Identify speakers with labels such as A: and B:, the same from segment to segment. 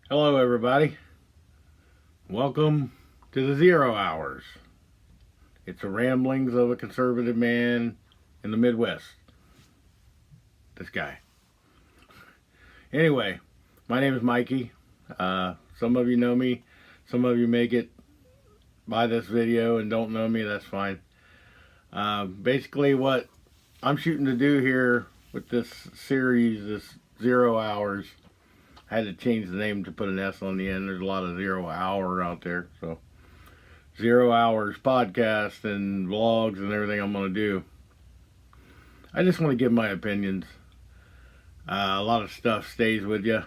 A: Hello, everybody. Welcome to the 0 Hours. It's the ramblings of a conservative man in the Midwest. This guy. Anyway, my name is Mikey. Some of you know me. Some of you may get by this video and don't know me. That's fine. Basically, what I'm shooting to do here with this series, this 0 Hours, I had to change the name to put an S on the end. There's a lot of 0 hour out there. So 0 Hours podcast and vlogs and everything I'm going to do. I just want to give my opinions. A lot of stuff stays with you.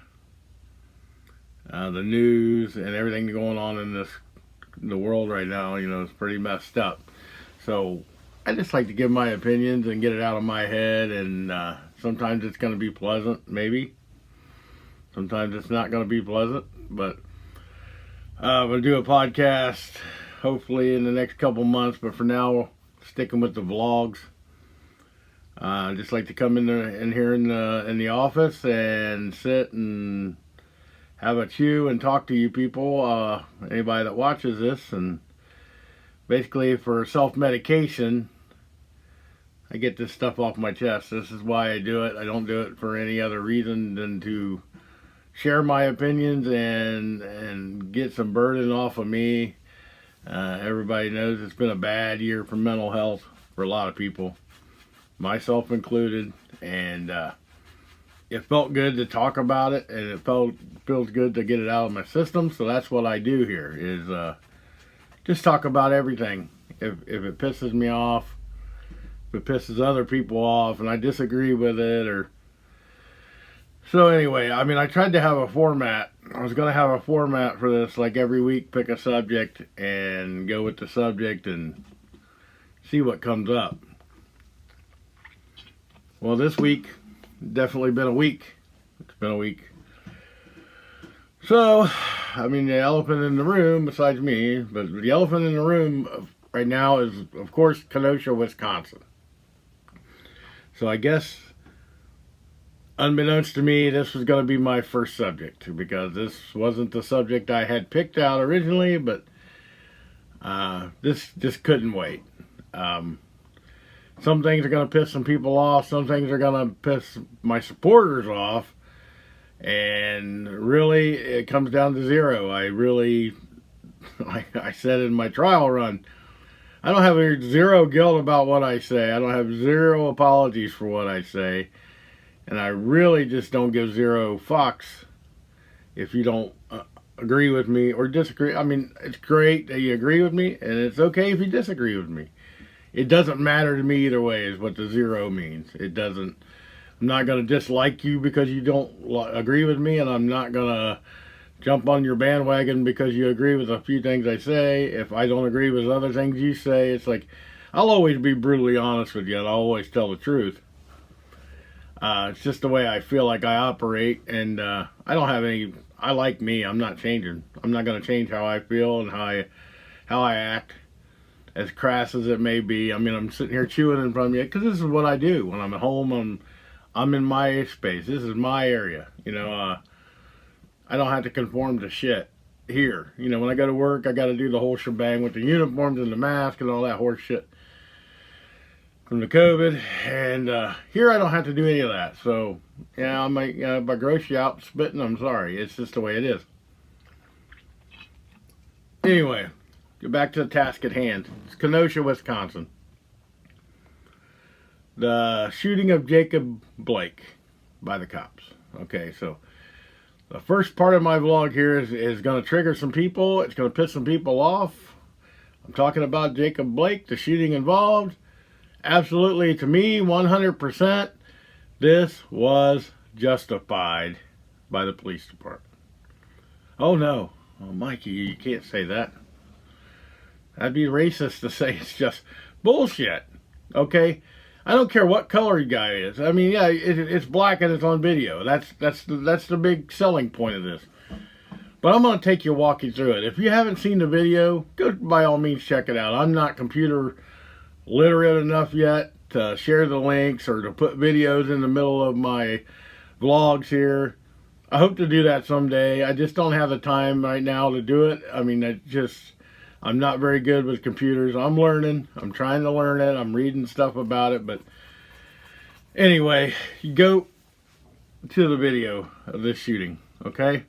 A: The news and everything going on in the world right now, is pretty messed up. So I just like to give my opinions and get it out of my head. And sometimes it's going to be pleasant, maybe. Sometimes it's not going to be pleasant, but we'll do a podcast hopefully in the next couple months. But for now, sticking with the vlogs. I just like to come in here in the office and sit and have a chew and talk to you people, anybody that watches this, and basically for self-medication, I get this stuff off my chest. This is why I do it. I don't do it for any other reason than to share my opinions and get some burden off of me. Everybody knows it's been a bad year for mental health for a lot of people, myself included, and it felt good to talk about it, and it feels good to get it out of my system. So that's what I do here, is just talk about everything. If it pisses me off, if it pisses other people off and I disagree with it, or so anyway, I tried to have a format. I was going to have a format for this, like every week, pick a subject and go with the subject and see what comes up. Well, this week, definitely been a week. It's been a week. So, the elephant in the room, besides me, but the elephant in the room right now is, of course, Kenosha, Wisconsin. So I guess, unbeknownst to me, this was going to be my first subject, because this wasn't the subject I had picked out originally, but this just couldn't wait. Some things are going to piss some people off. Some things are going to piss my supporters off. And really, it comes down to zero. I said in my trial run, I don't have zero guilt about what I say. I don't have zero apologies for what I say. And I really just don't give zero fucks if you don't agree with me or disagree. It's great that you agree with me, and it's okay if you disagree with me. It doesn't matter to me either way, is what the zero means. It doesn't. I'm not going to dislike you because you don't agree with me, and I'm not going to jump on your bandwagon because you agree with a few things I say. If I don't agree with other things you say, it's like, I'll always be brutally honest with you, and I'll always tell the truth. It's just the way I feel like I operate, and I don't have any. I like me. I'm not changing. I'm not going to change how I feel and how I act, as crass as it may be. I'm sitting here chewing in front of you because this is what I do when I'm at home. I'm in my space. This is my area. I don't have to conform to shit here. When I go to work, I got to do the whole shebang with the uniforms and the mask and all that horse shit from the COVID. And here I don't have to do any of that. So, I might, if I gross you out spitting, I'm sorry. It's just the way it is. Anyway, get back to the task at hand. It's Kenosha, Wisconsin. The shooting of Jacob Blake by the cops. Okay, so the first part of my vlog here is going to trigger some people. It's going to piss some people off. I'm talking about Jacob Blake, the shooting involved. Absolutely, to me, 100%, this was justified by the police department. Oh no, Mikey, you can't say that. That'd be racist to say it's just bullshit. Okay? I don't care what color the guy is. It's black and it's on video. That's the big selling point of this. But I'm going to take you walking through it. If you haven't seen the video, go by all means check it out. I'm not computer literate enough yet to share the links or to put videos in the middle of my vlogs here. I hope to do that someday. I just don't have the time right now to do it. I mean, I'm not very good with computers. I'm learning. I'm trying to learn it. I'm reading stuff about it. But anyway, you go to the video of this shooting, okay?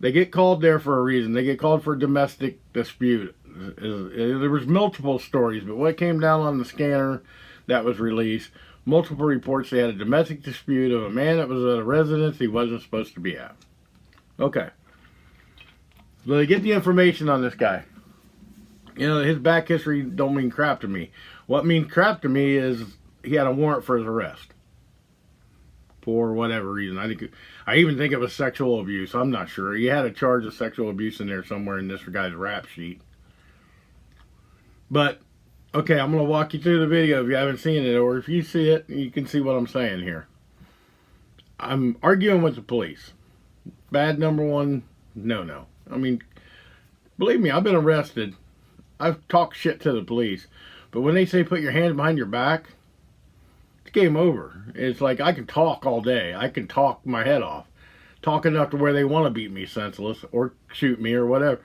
A: They get called there for a reason. They get called for domestic dispute. There was multiple stories, but what came down on the scanner that was released, multiple reports, they had a domestic dispute of a man that was at a residence he wasn't supposed to be at. Okay. So they get the information on this guy. You know, his back history don't mean crap to me. What means crap to me is he had a warrant for his arrest. For whatever reason. I even think it was sexual abuse. I'm not sure. He had a charge of sexual abuse in there somewhere in this guy's rap sheet. But, okay, I'm going to walk you through the video if you haven't seen it, or if you see it, you can see what I'm saying here. I'm arguing with the police. Bad number one, no. I mean, believe me, I've been arrested. I've talked shit to the police. But when they say put your hands behind your back, it's game over. It's like I can talk all day. I can talk my head off. Talk enough to where they want to beat me senseless or shoot me or whatever.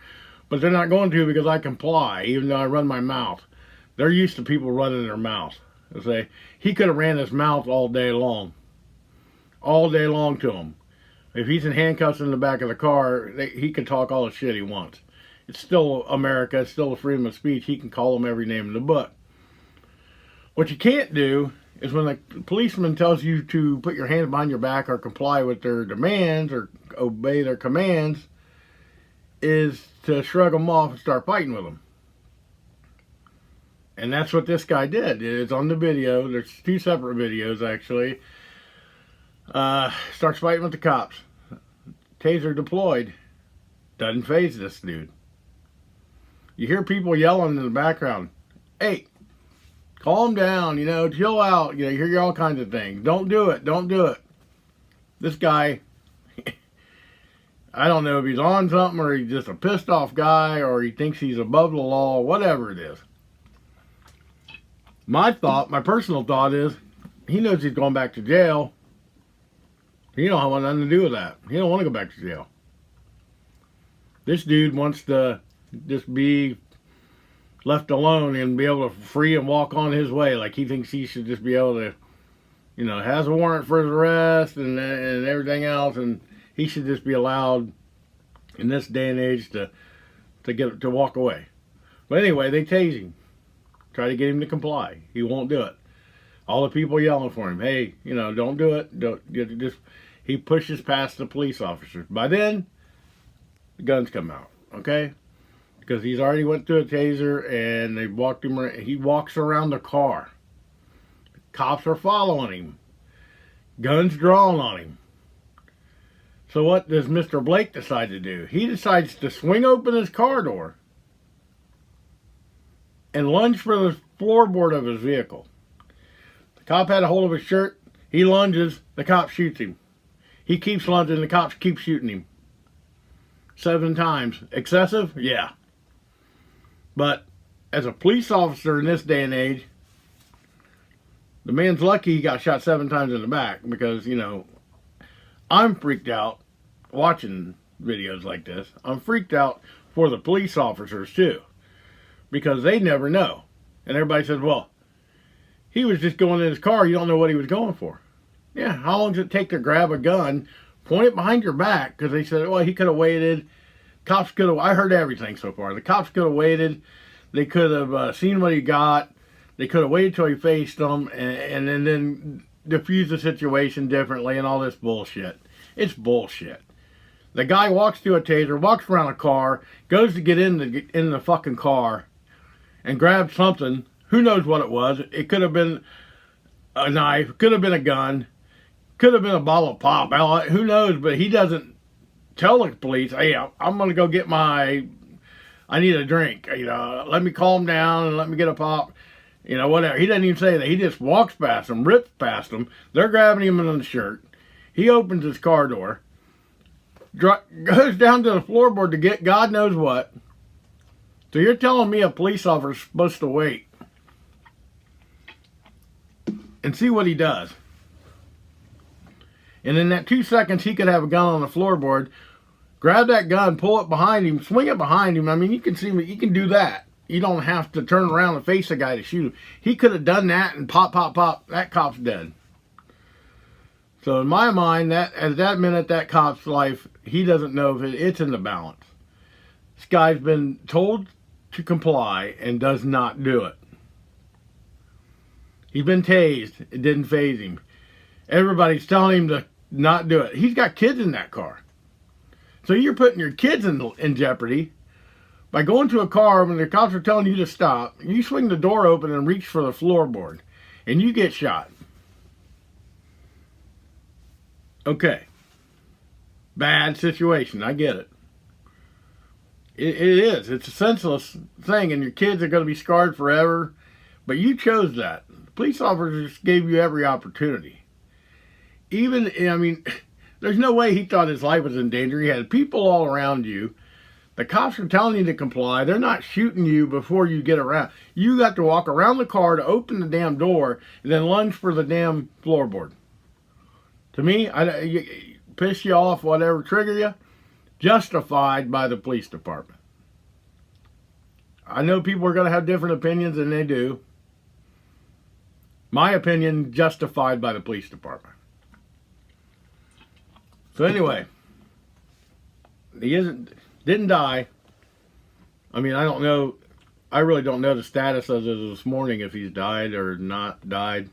A: But they're not going to because I comply, even though I run my mouth. They're used to people running their mouth. They say, he could have ran his mouth all day long. All day long to him. If he's in handcuffs in the back of the car, he can talk all the shit he wants. It's still America. It's still a freedom of speech. He can call them every name in the book. What you can't do is when the policeman tells you to put your hands behind your back or comply with their demands or obey their commands, is to shrug them off and start fighting with them. And that's what this guy did. It's on the video. There's two separate videos, actually. Starts fighting with the cops. Taser deployed. Doesn't faze this dude. You hear people yelling in the background, hey, calm down, chill out. You hear all kinds of things. Don't do it. This guy, I don't know if he's on something or he's just a pissed off guy or he thinks he's above the law, whatever it is. My personal thought is, he knows he's going back to jail. He don't want nothing to do with that. He don't want to go back to jail. This dude wants to just be left alone and be able to free and walk on his way. Like he thinks he should just be able to, has a warrant for his arrest and everything else, and he should just be allowed in this day and age to walk away. But anyway, they tase him. Try to get him to comply. He won't do it. All the people yelling for him, hey, don't do it. He pushes past the police officers. By then, the guns come out, okay? Because he's already went through a taser and they walked him around. He walks around the car. The cops are following him. Guns drawn on him. So what does Mr. Blake decide to do? He decides to swing open his car door and lunge for the floorboard of his vehicle. The cop had a hold of his shirt. He lunges. The cop shoots him. He keeps lunging. The cops keep shooting him. 7 times. Excessive? Yeah. But as a police officer in this day and age, the man's lucky he got shot 7 times in the back because, I'm freaked out watching videos like this. I'm freaked out for the police officers too because they never know. And everybody says, well, he was just going in his car. You don't know what he was going for. Yeah, how long does it take to grab a gun, point it behind your back? Because they said, well, he could have waited. Cops could have, I heard everything so far. The cops could have waited. They could have seen what he got. They could have waited till he faced them and then diffuse the situation differently and all this bullshit. It's bullshit. The guy walks to a taser, walks around a car, goes to get in the fucking car and grabs something. Who knows what it was? It could have been a knife, could have been a gun, could have been a bottle of pop. Who knows? But he doesn't tell the police, hey, I'm going to go get I need a drink. Let me calm down and let me get a pop. Whatever. He doesn't even say that. He just walks past them, rips past them. They're grabbing him in the shirt. He opens his car door, goes down to the floorboard to get God knows what. So you're telling me a police officer is supposed to wait and see what he does. And in that 2 seconds, he could have a gun on the floorboard, grab that gun, pull it behind him, swing it behind him. I mean, you can see, you can do that. You don't have to turn around and face a guy to shoot him. He could have done that and pop, pop, pop. That cop's dead. So in my mind, that at that minute, that cop's life, he doesn't know if it's in the balance. This guy's been told to comply and does not do it. He's been tased. It didn't faze him. Everybody's telling him to not do it. He's got kids in that car. So you're putting your kids in jeopardy by going to a car when the cops are telling you to stop. You swing the door open and reach for the floorboard, and you get shot. Okay. Bad situation. I get it. It is. It's a senseless thing, and your kids are going to be scarred forever. But you chose that. Police officers gave you every opportunity. Even, I mean, there's no way he thought his life was in danger. He had people all around you. The cops are telling you to comply. They're not shooting you before you get around. You got to walk around the car to open the damn door and then lunge for the damn floorboard. To me, piss you off, whatever, trigger you, justified by the police department. I know people are going to have different opinions, and they do. My opinion, justified by the police department. So anyway, he didn't die. I mean, I don't know. I really don't know the status of it this morning, if he's died or not died.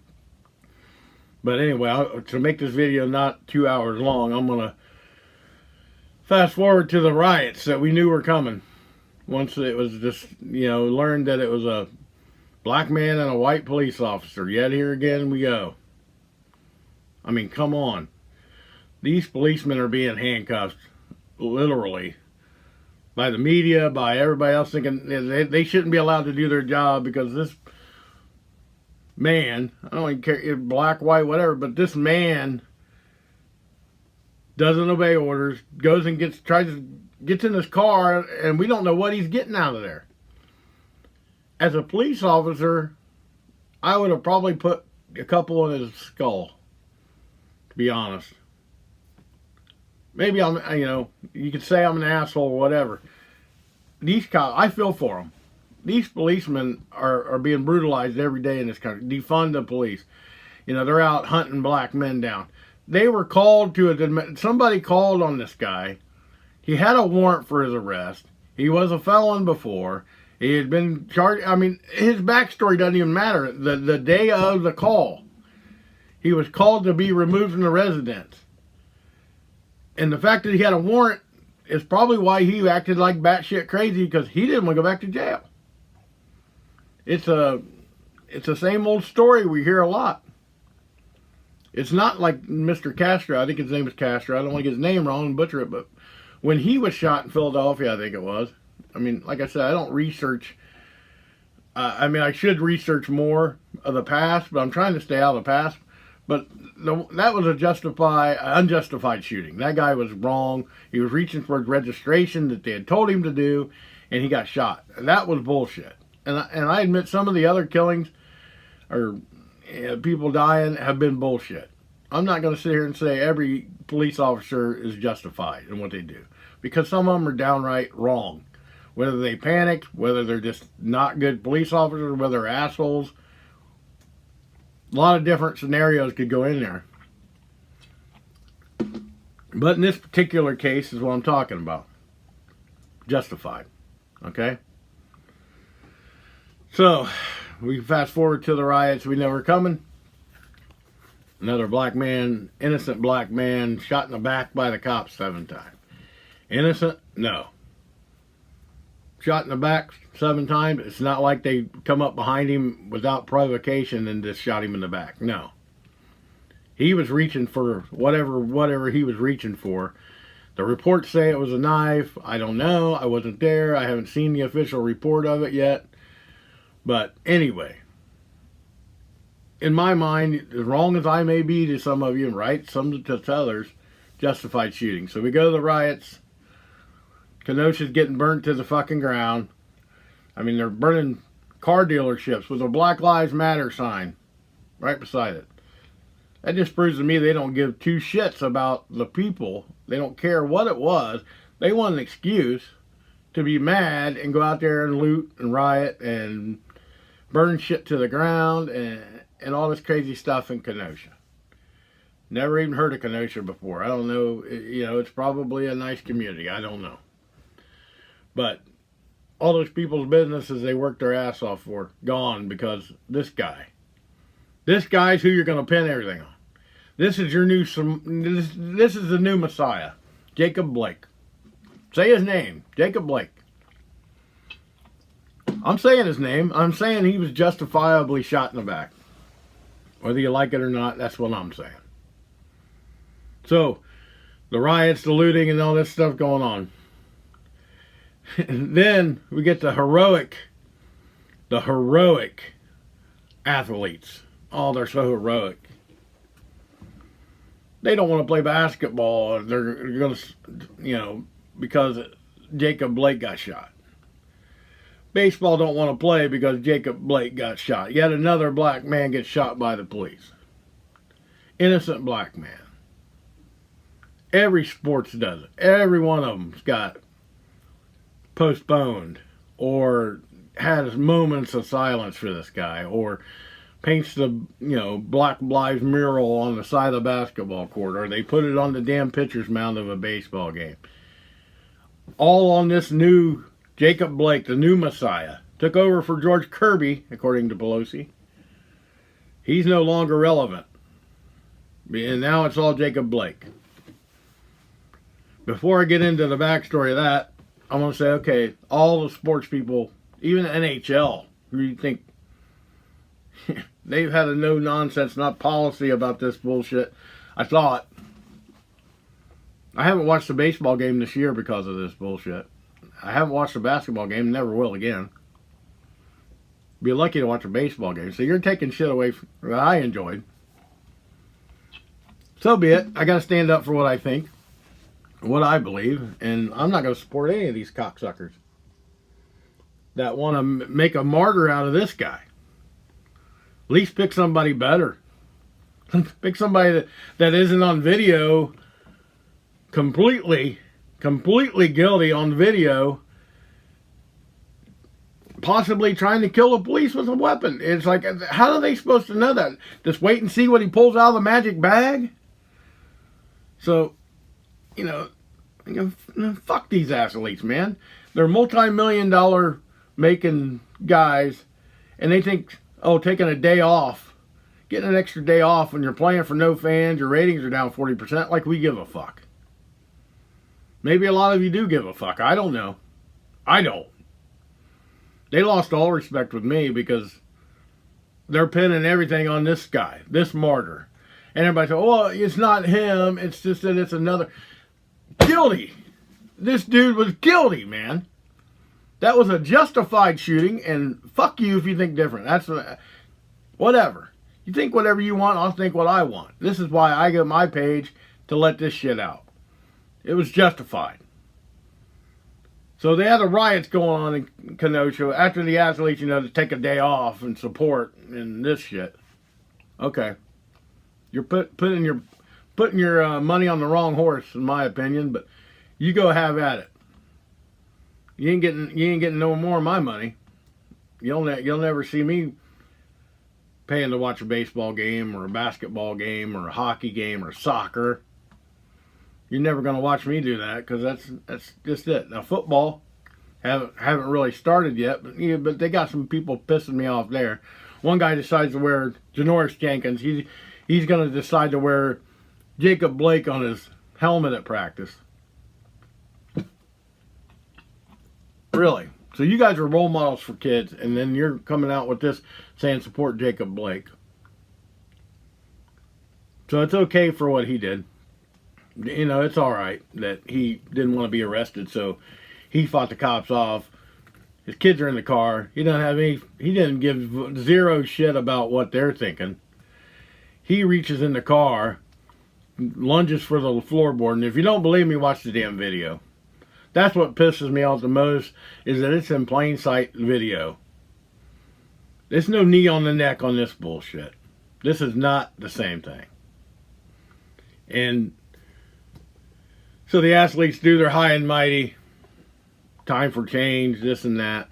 A: But anyway, to make this video not 2 hours long, I'm going to fast forward to the riots that we knew were coming. Once it was just, learned that it was a black man and a white police officer. Yet here again we go. I mean, come on. These policemen are being handcuffed, literally, by the media, by everybody else, thinking they shouldn't be allowed to do their job because this man, I don't even care if black, white, whatever, but this man doesn't obey orders, goes and gets in his car, and we don't know what he's getting out of there. As a police officer, I would have probably put a couple in his skull, to be honest. Maybe you could say I'm an asshole or whatever. These cops, I feel for them. These policemen are being brutalized every day in this country. Defund the police. They're out hunting black men down. They were called somebody called on this guy. He had a warrant for his arrest. He was a felon before. He had been charged. I mean, his backstory doesn't even matter. The day of the call, he was called to be removed from the residence. And the fact that he had a warrant is probably why he acted like batshit crazy, because he didn't want to go back to jail. It's the same old story we hear a lot. It's not like Mr. Castro. I think his name is Castro. I don't want to get his name wrong and butcher it, but when he was shot in Philadelphia, I think it was. I mean, like I said, I don't research. I should research more of the past, but I'm trying to stay out of the past. But that was unjustified shooting. That guy was wrong. He was reaching for his registration that they had told him to do, and he got shot. That was bullshit. And I admit some of the other killings or people dying have been bullshit. I'm not going to sit here and say every police officer is justified in what they do, because some of them are downright wrong. Whether they panicked, whether they're just not good police officers, whether they're assholes. A lot of different scenarios could go in there. But in this particular case is what I'm talking about. Justified. Okay? So, we fast forward to the riots we know are coming. Another black man, innocent black man, shot in the back by the cops 7 times. Innocent? No. Shot in the back 7 times. It's not like they come up behind him without provocation and just shot him in the back. No. He was reaching for whatever he was reaching for. The reports say it was a knife. I don't know. I wasn't there. I haven't seen the official report of it yet. But anyway, in my mind, as wrong as I may be to some of you, and right, some to others, justified shooting. So we go to the riots. Kenosha's getting burnt to the fucking ground. I mean, they're burning car dealerships with a Black Lives Matter sign right beside it. That just proves to me they don't give two shits about the people. They don't care what it was. They want an excuse to be mad and go out there and loot and riot and burn shit to the ground and all this crazy stuff in Kenosha. Never even heard of Kenosha before. I don't know. You know, it's probably a nice community. I don't know. But all those people's businesses they worked their ass off for, gone because this guy. This guy's who you're going to pin everything on. This is your new, this is the new Messiah, Jacob Blake. Say his name, Jacob Blake. I'm saying his name. I'm saying he was justifiably shot in the back. Whether you like it or not, that's what I'm saying. So, the riots, the looting, and all this stuff going on. And then we get the heroic athletes. Oh, they're so heroic. They don't want to play basketball. They're going to, you know, because Jacob Blake got shot. Baseball don't want to play because Jacob Blake got shot. Yet another black man gets shot by the police. Innocent black man. Every sports does it. Every one of them's got postponed or has moments of silence for this guy or paints the, you know, Black Lives mural on the side of the basketball court, or they put it on the damn pitcher's mound of a baseball game. All on this new Jacob Blake, the new Messiah. Took over for George Kirby, according to Pelosi. He's no longer relevant. And now it's all Jacob Blake. Before I get into the backstory of that, I'm going to say, okay, all the sports people, even the NHL, who you think they've had a no-nonsense, not policy about this bullshit. I thought. I haven't watched a baseball game this year because of this bullshit. I haven't watched a basketball game, never will again. Be lucky to watch a baseball game. So you're taking shit away from that I enjoyed. So be it. I got to stand up for what I think, what I believe, and I'm not going to support any of these cocksuckers that want to make a martyr out of this guy. At least pick somebody better. Pick somebody that isn't on video completely guilty on video, possibly trying to kill the police with a weapon. It's like, how are they supposed to know that? Just wait and see what he pulls out of the magic bag? So, you know, fuck these athletes, man. They're multi-million-dollar making guys, and they think, oh, taking a day off, getting an extra day off when you're playing for no fans, your ratings are down 40%, like we give a fuck. Maybe a lot of you do give a fuck. I don't know. I don't. They lost all respect with me because they're pinning everything on this guy, this martyr. And everybody said, oh, it's not him. It's just that it's another. Guilty. This dude was guilty, man. That was a justified shooting, and fuck you if you think different. That's whatever. You think whatever you want, I'll think what I want. This is why I get my page to let this shit out. It was justified. So they had the riots going on in Kenosha after the athletes, you know, to take a day off and support and this shit. Okay. You're putting your money on the wrong horse, in my opinion, but you go have at it. You ain't getting no more of my money. You'll never see me paying to watch a baseball game or a basketball game or a hockey game or soccer. You're never going to watch me do that because that's just it. Now football haven't really started yet, but they got some people pissing me off there. One guy decides to wear Janoris Jenkins. He's going to decide to wear Jacob Blake on his helmet at practice. Really? So you guys are role models for kids, and then you're coming out with this saying support Jacob Blake. So it's okay for what he did. You know, it's all right that he didn't want to be arrested, so he fought the cops off. His kids are in the car. He didn't give zero shit about what they're thinking. He reaches in the car, lunges for the floorboard, and if you don't believe me, watch the damn video. That's what pisses me off the most, is that it's in plain sight video. There's no knee on the neck on this bullshit. This is not the same thing. And so the athletes do their high and mighty, time for change, this and that.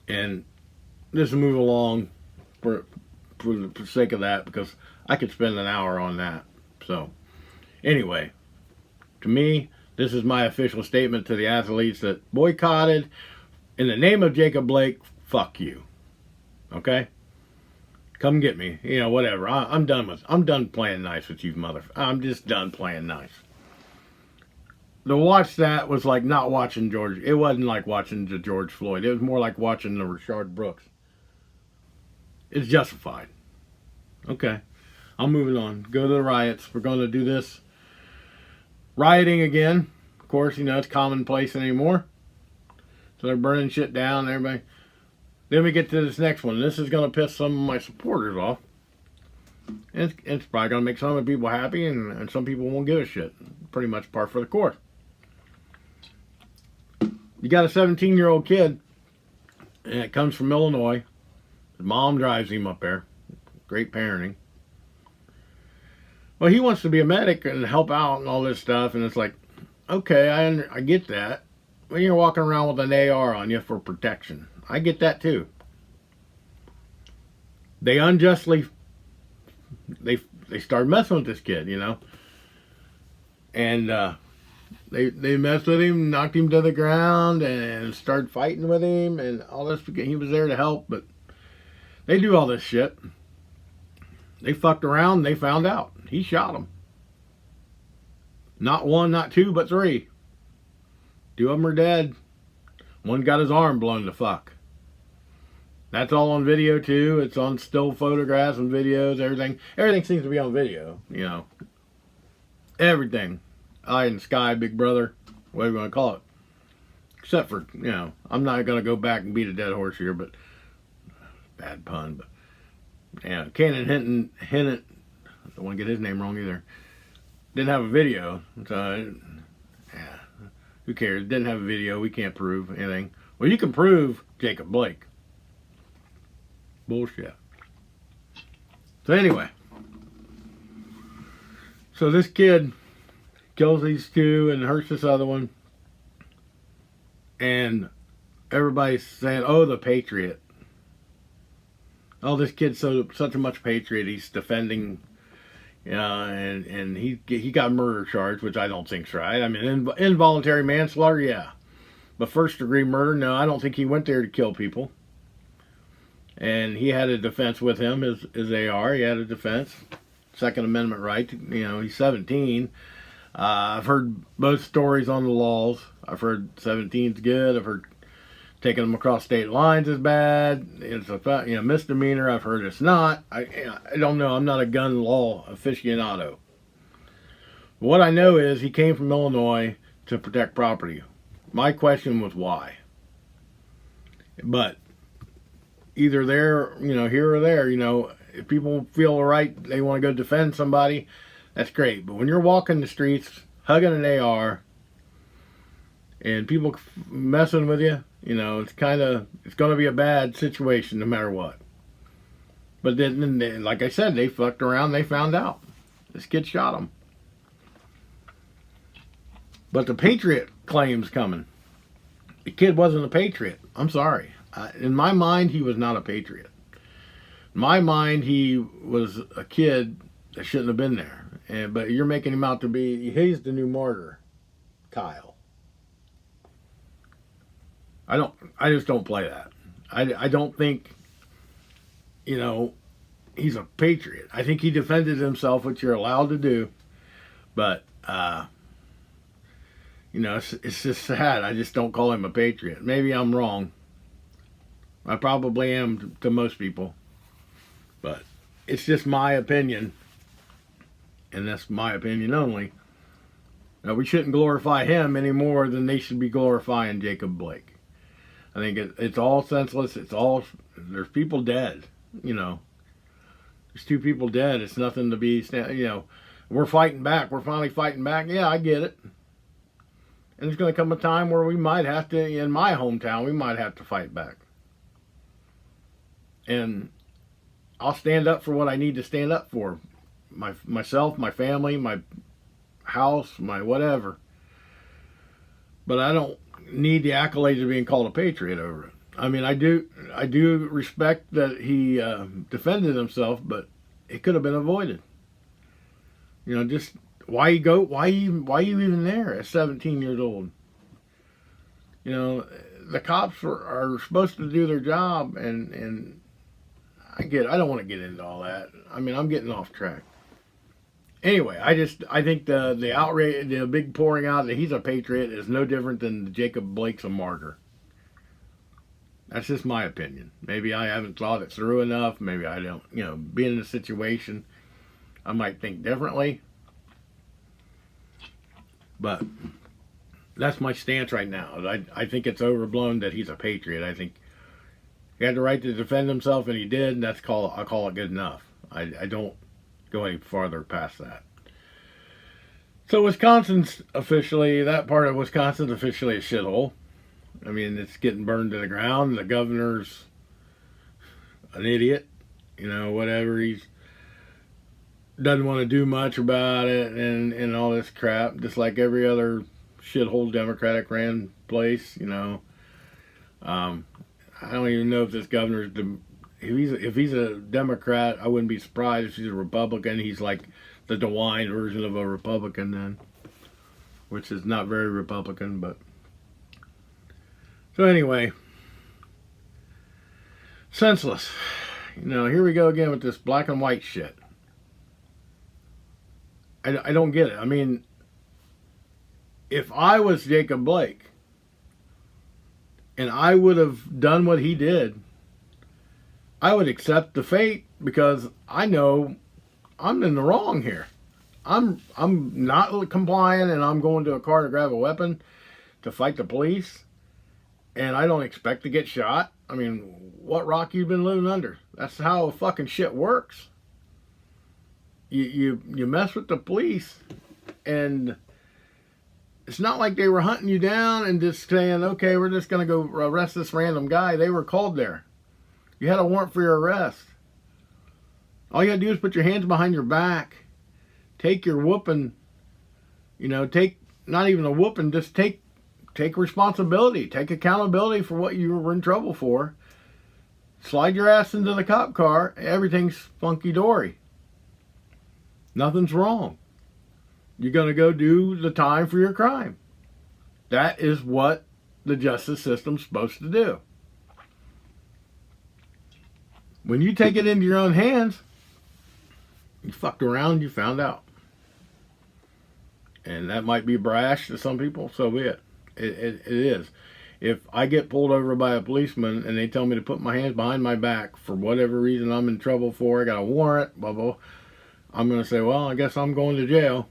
A: And just move along for the sake of that, because I could spend an hour on that. So anyway, to me, this is my official statement to the athletes that boycotted in the name of Jacob Blake. Fuck you. Okay? Come get me. You know, whatever. I'm done playing nice with you, I'm just done playing nice. To watch that was like not watching George. It wasn't like watching the George Floyd. It was more like watching the Rayshard Brooks. It's justified. Okay. I'm moving on. Go to the riots. We're going to do this. Rioting again. Of course, you know, it's commonplace anymore. So they're burning shit down, everybody. Then we get to this next one. This is going to piss some of my supporters off. And it's probably going to make some of the people happy, and some people won't give a shit. Pretty much par for the course. You got a 17-year-old kid, and it comes from Illinois. His mom drives him up there. Great parenting. Well, he wants to be a medic and help out and all this stuff, and it's like, okay, I get that. When you're walking around with an AR on you for protection, I get that too. They unjustly, they started messing with this kid, you know, and they messed with him, knocked him to the ground, and started fighting with him, and all this. He was there to help, but they do all this shit. They fucked around, and they found out. He shot him. Not one, not two, but three. Two of them are dead. One got his arm blown the fuck. That's all on video too. It's on still photographs and videos, everything. Everything seems to be on video, you know. Everything. Eye in the sky, Big Brother, whatever you want to call it. Except for, you know, I'm not going to go back and beat a dead horse here, but bad pun, but yeah, Cannon Hinton, I don't want to get his name wrong either. Didn't have a video, so yeah, who cares? Didn't have a video. We can't prove anything. Well, you can prove Jacob Blake. Bullshit. So anyway, so this kid kills these two and hurts this other one, and everybody's saying, "Oh, the Patriot." Oh, this kid's such a much patriot. He's defending, and he got murder charged, which I don't think's right. I mean, involuntary manslaughter, yeah, but first degree murder, no. I don't think he went there to kill people. And he had a defense with him, his AR. He had a defense, Second Amendment right. You know, he's 17. I've heard both stories on the laws. I've heard 17's good. I've heard taking them across state lines is bad. It's a misdemeanor. I've heard it's not. I don't know. I'm not a gun law aficionado. What I know is he came from Illinois to protect property. My question was why. But either there, here or there, if people feel right, they want to go defend somebody, that's great. But when you're walking the streets, hugging an AR, and people messing with you, it's going to be a bad situation no matter what. But then, like I said, they fucked around, they found out. This kid shot him. But the Patriot claim's coming. The kid wasn't a Patriot. I'm sorry. In my mind, he was not a Patriot. In my mind, he was a kid that shouldn't have been there. But you're making him out to be, he's the new martyr, Kyle. I just don't play that. I don't think, he's a patriot. I think he defended himself, which you're allowed to do. But, it's just sad. I just don't call him a patriot. Maybe I'm wrong. I probably am to most people. But it's just my opinion. And that's my opinion only. Now, we shouldn't glorify him any more than they should be glorifying Jacob Blake. I think it's all senseless. There's people dead, There's two people dead. It's nothing to be, we're fighting back. We're finally fighting back. Yeah, I get it. And there's going to come a time where we might have to, in my hometown, we might have to fight back. And I'll stand up for what I need to stand up for. myself, my family, my house, my whatever. But I don't need the accolades of being called a patriot over it. I mean, I do respect that he defended himself, but it could have been avoided. You know, just why you even there at 17 years old? You know, the cops are supposed to do their job, and I don't want to get into all that. I mean, I'm getting off track. Anyway, I think the outrage, the big pouring out that he's a patriot is no different than Jacob Blake's a martyr. That's just my opinion. Maybe I haven't thought it through enough. Maybe I don't, being in a situation, I might think differently. But that's my stance right now. I think it's overblown that he's a patriot. I think he had the right to defend himself, and he did, and I'll call it good enough. I don't go any farther past that. So that part of Wisconsin's officially a shithole. I mean, it's getting burned to the ground. The governor's an idiot. Whatever. He's doesn't want to do much about it and all this crap. Just like every other shithole Democratic ran place, I don't even know if this governor's... If he's a Democrat, I wouldn't be surprised if he's a Republican. He's like the DeWine version of a Republican then. Which is not very Republican, but... So anyway, senseless. Here we go again with this black and white shit. I don't get it. I mean, if I was Jacob Blake and I would have done what he did, I would accept the fate because I know I'm in the wrong here. I'm not complying, and I'm going to a car to grab a weapon to fight the police. And I don't expect to get shot. I mean, what rock you been living under? That's how fucking shit works. You mess with the police, and it's not like they were hunting you down and just saying, okay, we're just going to go arrest this random guy. They were called there. You had a warrant for your arrest. All you got to do is put your hands behind your back. Take your whooping. Take not even a whooping, just take responsibility. Take accountability for what you were in trouble for. Slide your ass into the cop car. Everything's funky-dory. Nothing's wrong. You're going to go do the time for your crime. That is what the justice system's supposed to do. When you take it into your own hands, you fucked around, you found out. And that might be brash to some people, so be it. It is. If I get pulled over by a policeman and they tell me to put my hands behind my back for whatever reason I'm in trouble for, I got a warrant, blah, blah, I'm going to say, well, I guess I'm going to jail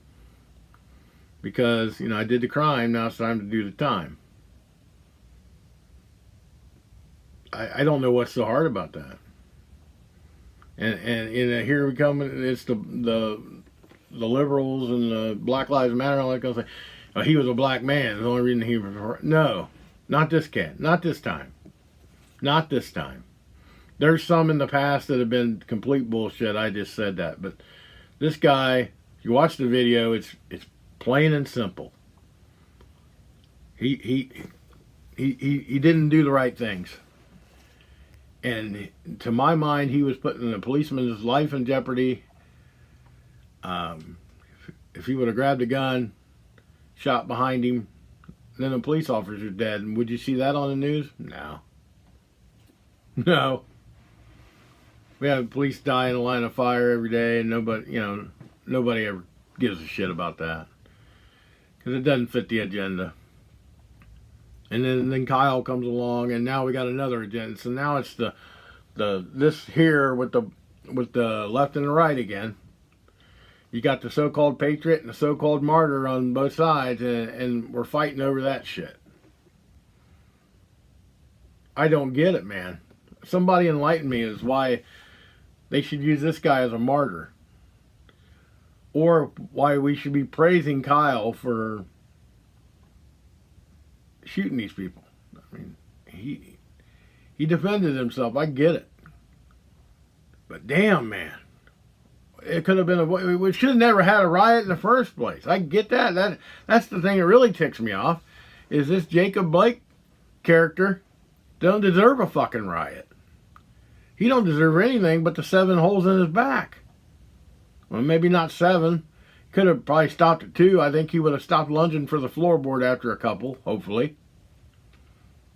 A: because, I did the crime, now it's time to do the time. I don't know what's so hard about that. And here we come, it's the liberals and the Black Lives Matter and all that kind of thing. Oh, he was a black man. The only reason he was... No, not this cat. Not this time. Not this time. There's some in the past that have been complete bullshit. I just said that. But this guy, if you watch the video, it's plain and simple. He didn't do the right things. And to my mind, he was putting a policeman's life in jeopardy. If he would have grabbed a gun, shot behind him, then the police officer's dead. And would you see that on the news? No. No. We have police die in a line of fire every day, and nobody ever gives a shit about that. Because it doesn't fit the agenda. And then Kyle comes along, and now we got another agenda. So now it's this here with the left and the right again. You got the so-called patriot and the so-called martyr on both sides, and we're fighting over that shit. I don't get it, man. Somebody enlighten me as why they should use this guy as a martyr. Or why we should be praising Kyle for shooting these people. I mean, he defended himself. I get it. But damn, man. it could have been we should have never had a riot in the first place. I get that. That's the thing that really ticks me off, is this Jacob Blake character don't deserve a fucking riot. He don't deserve anything but the 7 holes in his back. Well, maybe not 7. Could have probably stopped at 2. I think he would have stopped lunging for the floorboard after a couple, hopefully.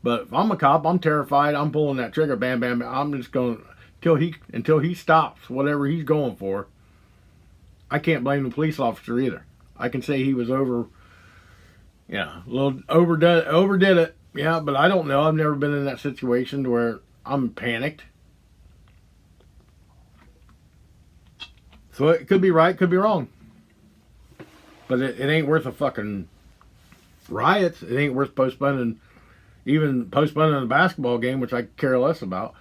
A: But if I'm a cop, I'm terrified. I'm pulling that trigger, bam, bam, bam. I'm just going until he stops whatever he's going for. I can't blame the police officer either. I can say he was a little overdid it. Yeah, but I don't know. I've never been in that situation where I'm panicked. So it could be right, could be wrong. But it ain't worth a fucking riots. It ain't worth postponing a basketball game, which I care less about.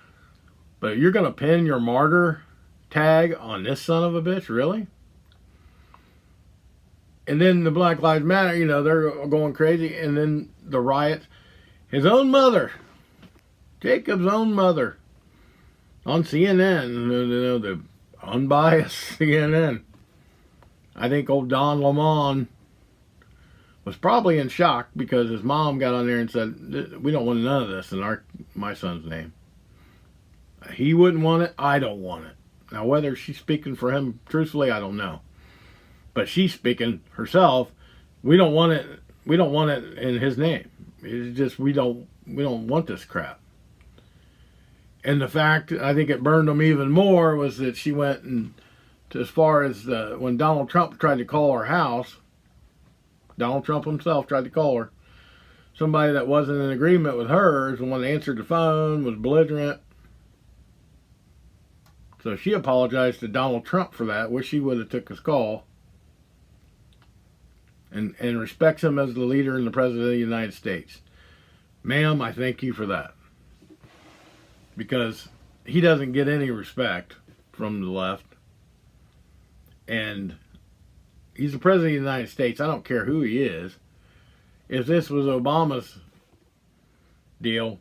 A: But you're going to pin your martyr tag on this son of a bitch? Really? And then the Black Lives Matter, they're going crazy. And then the riots. His own mother, Jacob's own mother, on CNN, the unbiased CNN. I think old Don Lemon was probably in shock because his mom got on there and said, we don't want none of this in my son's name. He wouldn't want it. I don't want it. Now, whether she's speaking for him truthfully, I don't know. But she's speaking herself. We don't want it. We don't want it in his name. It's just we don't want this crap. And the fact, I think it burned them even more, was that she went and, as far as when Donald Trump tried to call her house, Donald Trump himself tried to call her, somebody that wasn't in agreement with her is the one that answered the phone, was belligerent. So she apologized to Donald Trump for that. Wish she would have took his call. And respects him as the leader and the president of the United States. Ma'am, I thank you for that. Because he doesn't get any respect from the left. And he's the president of the United States. I don't care who he is. If this was Obama's deal,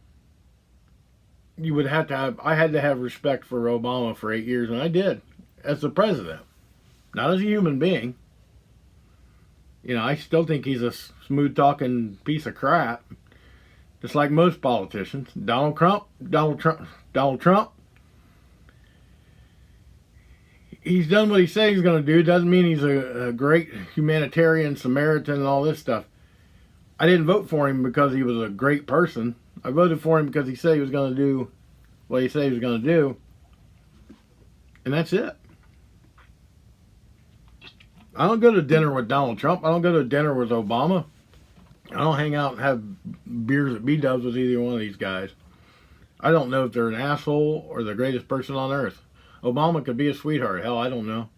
A: you would have to have, I had to have respect for Obama for 8 years, and I did, as the president. Not as a human being. I still think he's a smooth-talking piece of crap. Just like most politicians. Donald Trump. He's done what he said he's going to do. Doesn't mean he's a great humanitarian, Samaritan, and all this stuff. I didn't vote for him because he was a great person. I voted for him because he said he was going to do what he said he was going to do. And that's it. I don't go to dinner with Donald Trump. I don't go to dinner with Obama. I don't hang out and have beers at B-dubs with either one of these guys. I don't know if they're an asshole or the greatest person on earth. Obama could be a sweetheart. Hell, I don't know.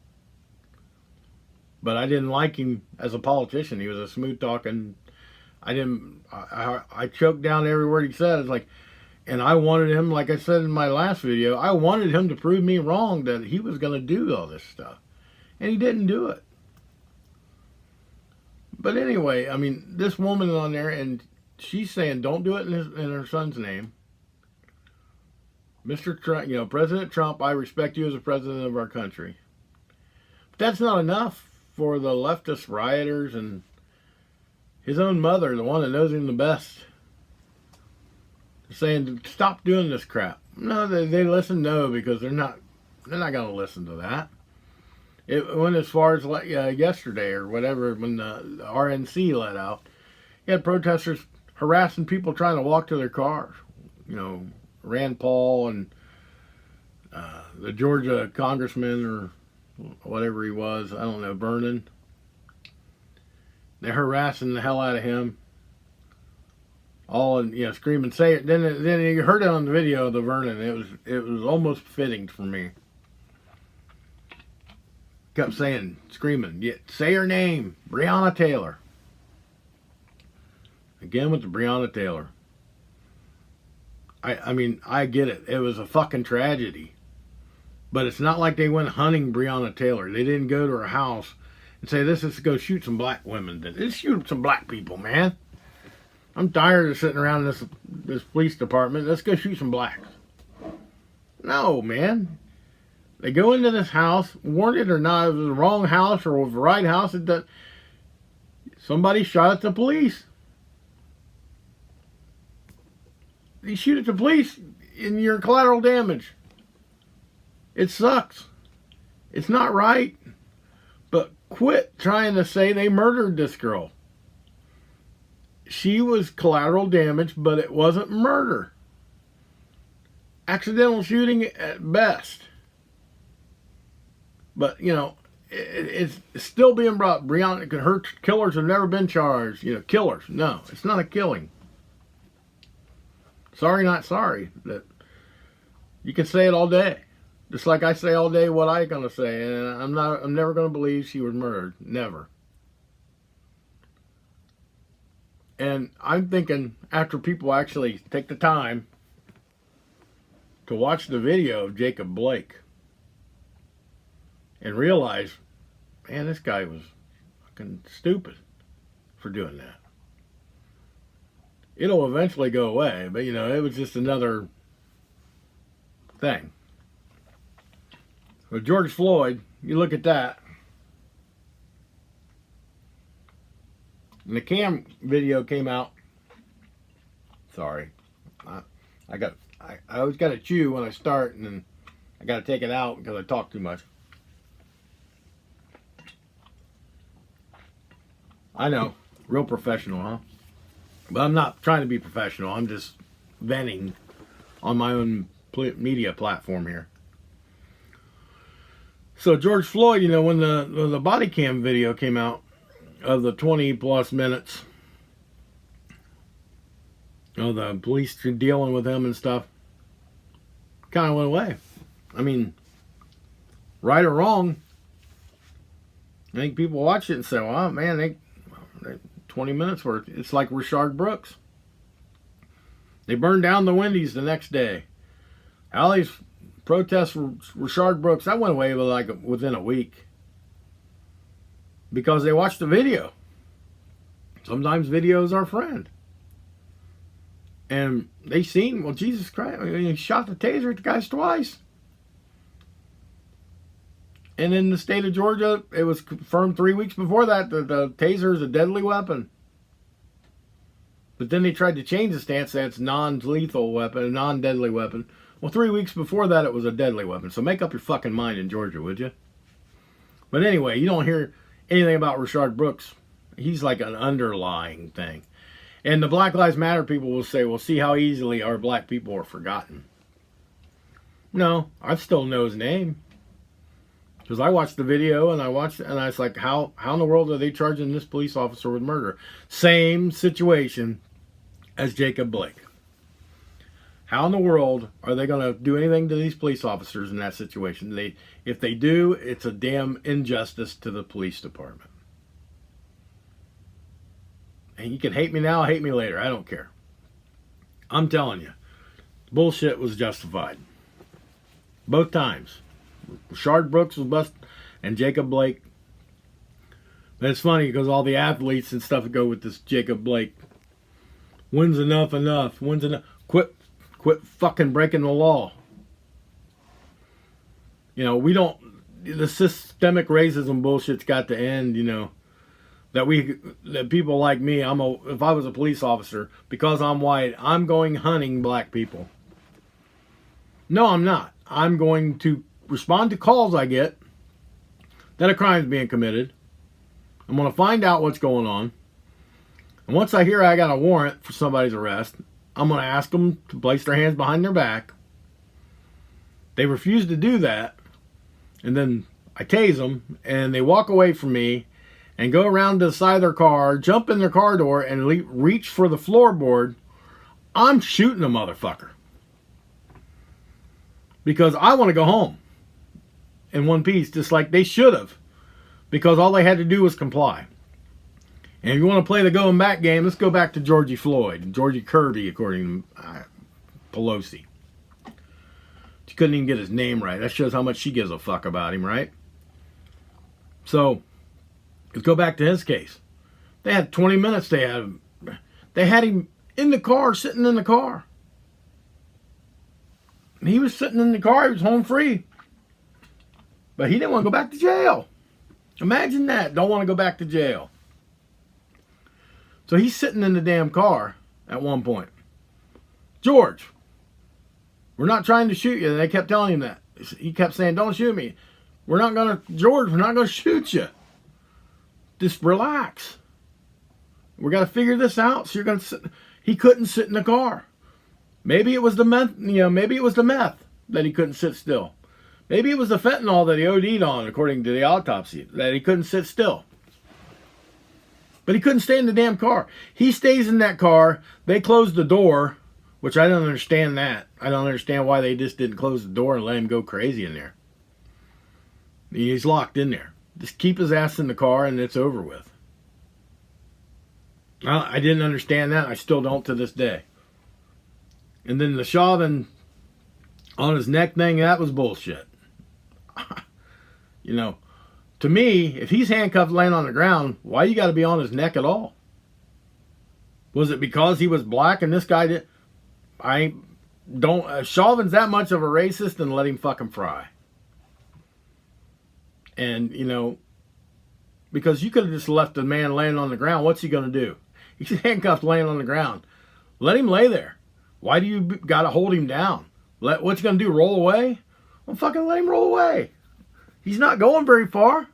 A: But I didn't like him as a politician. He was a smooth talking. I choked down every word he said. It's like, and I wanted him, like I said in my last video, I wanted him to prove me wrong that he was going to do all this stuff. And he didn't do it. But anyway, I mean, this woman on there, and she's saying, don't do it in her son's name. Mr. Trump, President Trump, I respect you as a president of our country. But that's not enough for the leftist rioters and his own mother, the one that knows him the best, saying, stop doing this crap. No, they listen, no, because they're not going to listen to that. It went as far as yesterday or whatever when the RNC let out. You had protesters harassing people trying to walk to their cars. Rand Paul and the Georgia congressman or whatever he was, I don't know, Vernon. They're harassing the hell out of him. All and screaming, say it. Then you heard it on the video of the Vernon. It was almost fitting for me. Kept saying, screaming, say her name, Breonna Taylor. Again with the Breonna Taylor. I mean, I get it. It was a fucking tragedy. But it's not like they went hunting Breonna Taylor. They didn't go to her house and say, let's just go shoot some black women. Let's shoot some black people, man. I'm tired of sitting around this police department. Let's go shoot some blacks. No, man. They go into this house, warranted or not, it was the wrong house or it was the right house. Somebody shot at the police. You shoot at the police and you're collateral damage. It sucks. It's not right. But quit trying to say they murdered this girl. She was collateral damage, but it wasn't murder. Accidental shooting at best. But, you know, it's still being brought. Her killers have never been charged. You know, killers. No, it's not a killing. Sorry, not sorry. That you can say it all day. Just like I say all day what I'm going to say. And I'm never going to believe she was murdered. Never. And I'm thinking after people actually take the time to watch the video of Jacob Blake and realize, man, this guy was fucking stupid for doing that. It'll eventually go away, but you know, it was just another thing. With George Floyd, you look at that, and the cam video came out. Sorry, I always got to chew when I start, and then I got to take it out because I talk too much. I know, real professional, huh? But I'm not trying to be professional. I'm just venting on my own media platform here. So George Floyd, you know, when the body cam video came out of the 20 plus minutes of the police dealing with him and stuff, kind of went away. I mean, right or wrong, I think people watch it and say, "Well, man, they 20 minutes worth." It's like Rayshard Brooks. They burned down the Wendy's the next day. Allie's protests for Rayshard Brooks, that went away within a week because they watched the video. Sometimes video is our friend. And they seen, well, Jesus Christ, he shot the taser at the guys twice. And in the state of Georgia, it was confirmed 3 weeks before that the taser is a deadly weapon. But then they tried to change the stance that it's non-lethal weapon, a non-deadly weapon. Well, 3 weeks before that, it was a deadly weapon. So make up your fucking mind in Georgia, would you? But anyway, you don't hear anything about Rayshard Brooks. He's like an underlying thing. And the Black Lives Matter people will say, well, see how easily our black people are forgotten. No, I still know his name. Because I watched the video and I was like, how in the world are they charging this police officer with murder? Same situation as Jacob Blake. How in the world are they going to do anything to these police officers in that situation? If they do, it's a damn injustice to the police department. And you can hate me now, hate me later. I don't care. I'm telling you, bullshit was justified. Both times. Rayshard Brooks was busted and Jacob Blake. But it's funny because all the athletes and stuff go with this Jacob Blake. When's enough? When's enough? Quit fucking breaking the law. You know, the systemic racism bullshit's got to end, you know. That people like me, if I was a police officer, because I'm white, I'm going hunting black people. No, I'm not. I'm going to respond to calls I get that a crime is being committed. I'm going to find out what's going on. And once I hear I got a warrant for somebody's arrest, I'm going to ask them to place their hands behind their back. They refuse to do that. And then I tase them and they walk away from me and go around to the side of their car, jump in their car door, and reach for the floorboard. I'm shooting a motherfucker. Because I want to go home in one piece, just like they should have. Because all they had to do was comply. And if you want to play the going back game, let's go back to Georgie Floyd. Georgie Kirby, according to Pelosi. She couldn't even get his name right. That shows how much she gives a fuck about him, right? So, let's go back to his case. They had 20 minutes. They had him in the car, sitting in the car. And he was sitting in the car. He was home free. But he didn't want to go back to jail. Imagine that. Don't want to go back to jail. So he's sitting in the damn car at one point. George, we're not trying to shoot you. And they kept telling him that. He kept saying, don't shoot me. George, we're not going to shoot you. Just relax. We got to figure this out. So you're going to sit. He couldn't sit in the car. Maybe it was the meth, maybe it was the meth that he couldn't sit still. Maybe it was the fentanyl that he OD'd on, according to the autopsy, that he couldn't sit still. But he couldn't stay in the damn car. He stays in that car. They closed the door, which I don't understand that. I don't understand why they just didn't close the door and let him go crazy in there. He's locked in there. Just keep his ass in the car and it's over with. I didn't understand that. I still don't to this day. And then the Chauvin on his neck thing, that was bullshit. To me, if he's handcuffed laying on the ground, why you got to be on his neck at all? Was it because he was black and this guy did? Chauvin's that much of a racist, and let him fucking fry. And, because you could have just left the man laying on the ground. What's he going to do? He's handcuffed laying on the ground. Let him lay there. Why do you got to hold him down? What's he going to do, roll away? Well, fucking let him roll away. He's not going very far.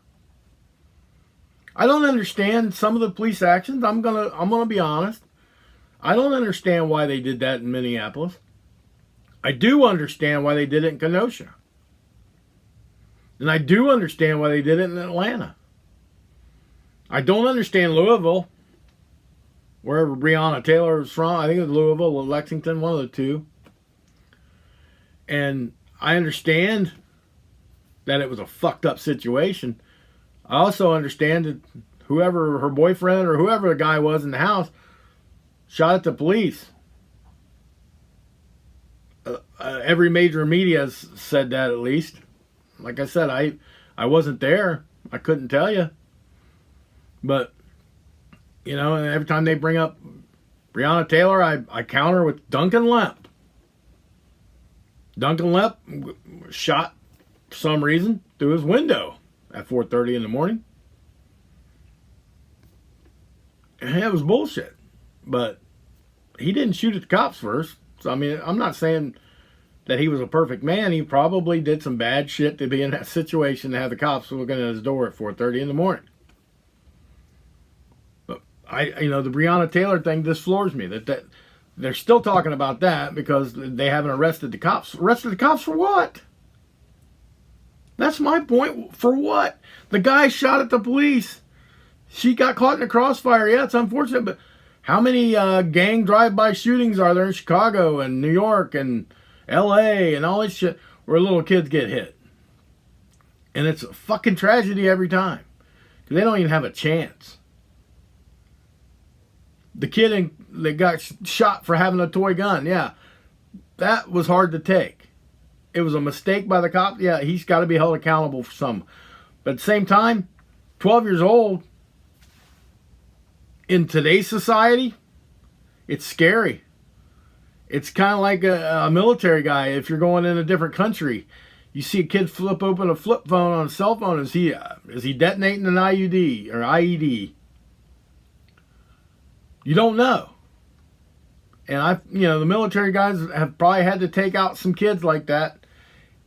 A: I don't understand some of the police actions. I'm gonna be honest. I don't understand why they did that in Minneapolis. I do understand why they did it in Kenosha. And I do understand why they did it in Atlanta. I don't understand Louisville, wherever Breonna Taylor was from. I think it was Louisville or Lexington, one of the two. And I understand that it was a fucked up situation. I also understand that whoever her boyfriend or whoever the guy was in the house shot at the police. Every major media has said that, at least. Like I said, I wasn't there. I couldn't tell you. But, every time they bring up Breonna Taylor, I counter with Duncan Lemp. Duncan Lemp shot for some reason through his window at 4:30 in the morning. And it was bullshit. But he didn't shoot at the cops first. So, I'm not saying that he was a perfect man. He probably did some bad shit to be in that situation to have the cops looking at his door at 4:30 in the morning. But the Breonna Taylor thing just floors me. That they're still talking about that because they haven't arrested the cops. Arrested the cops for what? That's my point. For what? The guy shot at the police. She got caught in the crossfire. Yeah, it's unfortunate, but how many gang drive-by shootings are there in Chicago and New York and L.A. and all this shit where little kids get hit? And it's a fucking tragedy every time. Because they don't even have a chance. The kid that got shot for having a toy gun, yeah, that was hard to take. It was a mistake by the cop. Yeah, he's got to be held accountable for some. But at the same time, 12 years old, in today's society, it's scary. It's kind of like a military guy. If you're going in a different country, you see a kid flip open a flip phone on a cell phone. Is he detonating an IUD or IED? You don't know. And the military guys have probably had to take out some kids like that.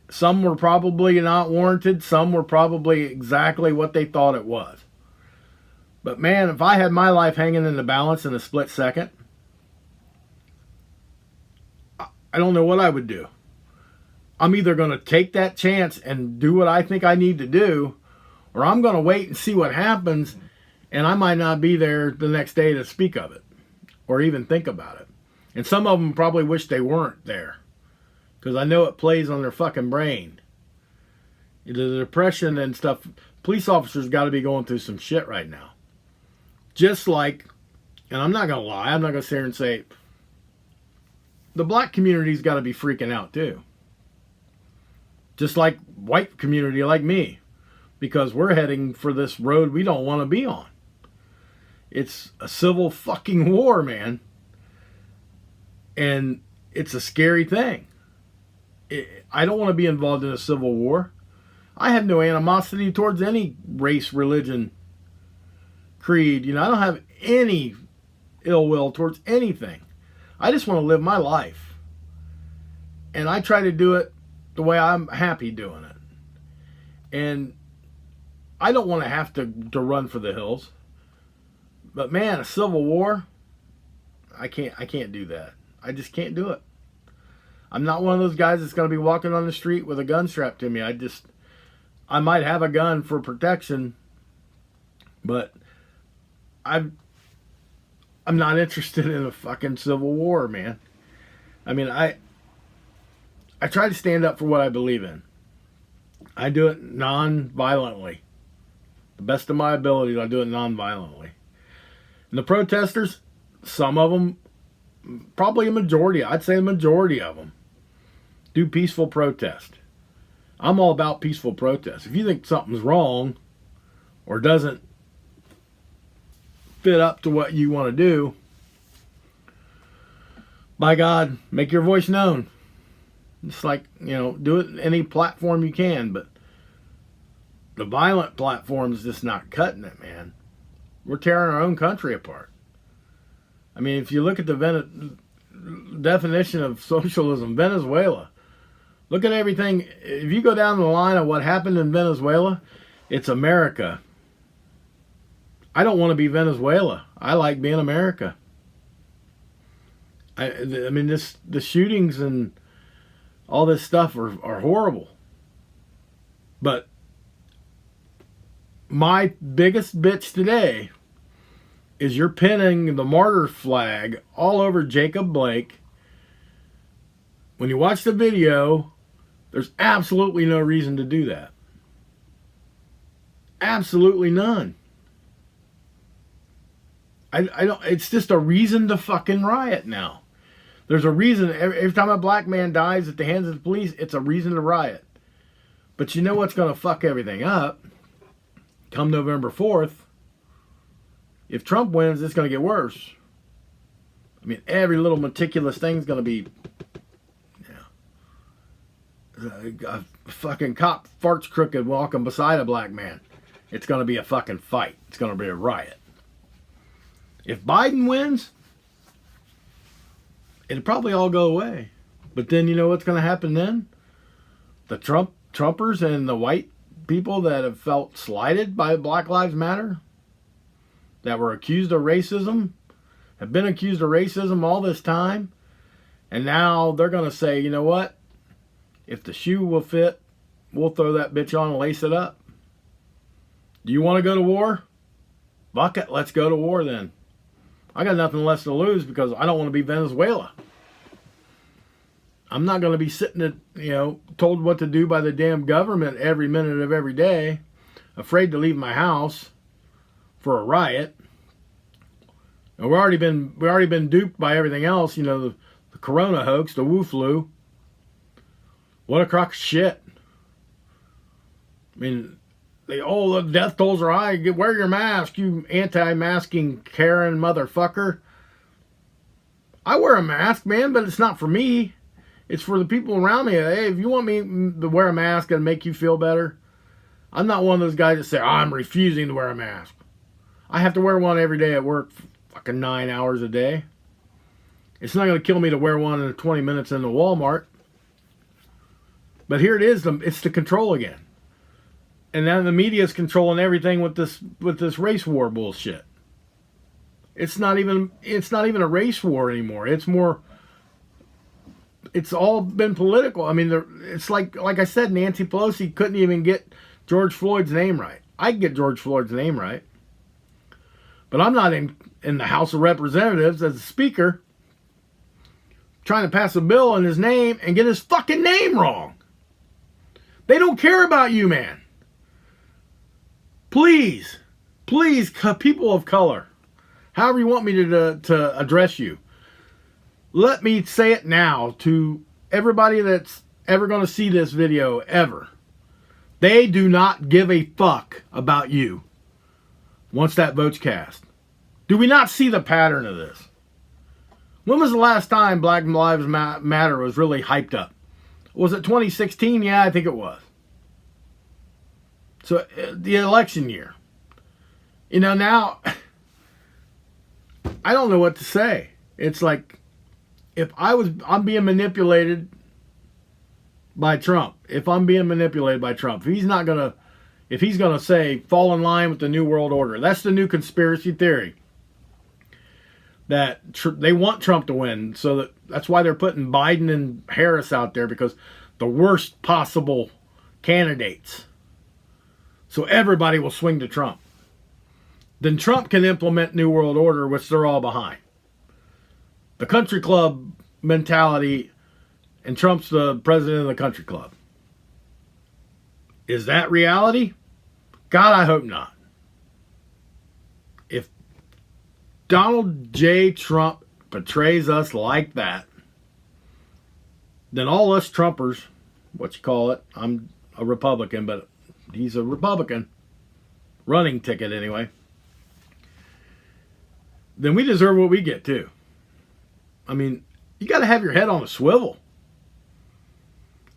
A: Some were probably not warranted. Some were probably exactly what they thought it was. But man, if I had my life hanging in the balance in a split second, I don't know what I would do. I'm either going to take that chance and do what I think I need to do, or I'm going to wait and see what happens, and I might not be there the next day to speak of it or even think about it. And some of them probably wish they weren't there, because I know it plays on their fucking brain. The depression and stuff. Police officers got to be going through some shit right now. Just like, and I'm not going to lie, I'm not going to sit here and say, the black community's got to be freaking out too. Just like white community like me. Because we're heading for this road we don't want to be on. It's a civil fucking war, man. And it's a scary thing. I don't want to be involved in a civil war. I have no animosity towards any race, religion, creed. I don't have any ill will towards anything. I just want to live my life. And I try to do it the way I'm happy doing it. And I don't want to have to run for the hills. But man, a civil war, I can't do that. I just can't do it. I'm not one of those guys that's going to be walking on the street with a gun strapped to me. I might have a gun for protection, but I'm not interested in a fucking civil war, man. I mean, I try to stand up for what I believe in. I do it non-violently. The best of my ability, I do it non-violently. And the protesters, some of them, probably a majority, I'd say a majority of them, do peaceful protest. I'm all about peaceful protest. If you think something's wrong or doesn't fit up to what you want to do, by God, make your voice known. It's like, do it in any platform you can, but the violent platform is just not cutting it, man. We're tearing our own country apart. I mean, if you look at the definition of socialism, Venezuela, look at everything. If you go down the line of what happened in Venezuela, it's America. I don't want to be Venezuela. I like being America. I mean, the shootings and all this stuff are horrible. But my biggest bitch today is you're pinning the martyr flag all over Jacob Blake. When you watch the video, there's absolutely no reason to do that. Absolutely none. I don't. It's just a reason to fucking riot now. There's a reason. Every time a black man dies at the hands of the police, it's a reason to riot. But you know what's going to fuck everything up? Come November 4th, if Trump wins, it's going to get worse. I mean, every little meticulous thing's going to be, a fucking cop farts crooked walking beside a black man. It's going to be a fucking fight. It's going to be a riot. If Biden wins, it'll probably all go away. But then you know what's going to happen then? The Trumpers and the white people that have felt slighted by Black Lives Matter, that were accused of racism, have been accused of racism all this time, and now they're going to say, you know what? If the shoe will fit, we'll throw that bitch on and lace it up. Do you want to go to war? Fuck it, let's go to war then. I got nothing less to lose because I don't want to be Venezuela. I'm not going to be sitting at, told what to do by the damn government every minute of every day, afraid to leave my house for a riot. And we've already been duped by everything else, the corona hoax, the Wu flu. What a crock of shit. I mean, the death tolls are high. Wear your mask, you anti-masking Karen motherfucker. I wear a mask, man, but it's not for me. It's for the people around me. Hey, if you want me to wear a mask and make you feel better, I'm not one of those guys that say, I'm refusing to wear a mask. I have to wear one every day at work, fucking 9 hours a day. It's not going to kill me to wear one in 20 minutes in the Walmart. But here it is, it's the control again. And now the media is controlling everything with this race war bullshit. It's not even a race war anymore. It's all been political. I mean, it's like I said, Nancy Pelosi couldn't even get George Floyd's name right. I can get George Floyd's name right. But I'm not in the House of Representatives as a speaker trying to pass a bill in his name and get his fucking name wrong. They don't care about you, man. Please, people of color, however you want me to address you, let me say it now to everybody that's ever going to see this video ever. They do not give a fuck about you once that vote's cast. Do we not see the pattern of this? When was the last time Black Lives Matter was really hyped up? Was it 2016? Yeah, I think it was. So the election year. Now I don't know what to say. It's like I'm being manipulated by Trump. If I'm being manipulated by Trump, if he's gonna say fall in line with the New World Order, that's the new conspiracy theory. That they want Trump to win, so that's why they're putting Biden and Harris out there, because the worst possible candidates. So everybody will swing to Trump. Then Trump can implement New World Order, which they're all behind. The country club mentality, and Trump's the president of the country club. Is that reality? God, I hope not. If Donald J. Trump portrays us like that, then all us Trumpers, what you call it, I'm a Republican, but he's a Republican, running ticket anyway, then we deserve what we get too. I mean, you got to have your head on a swivel.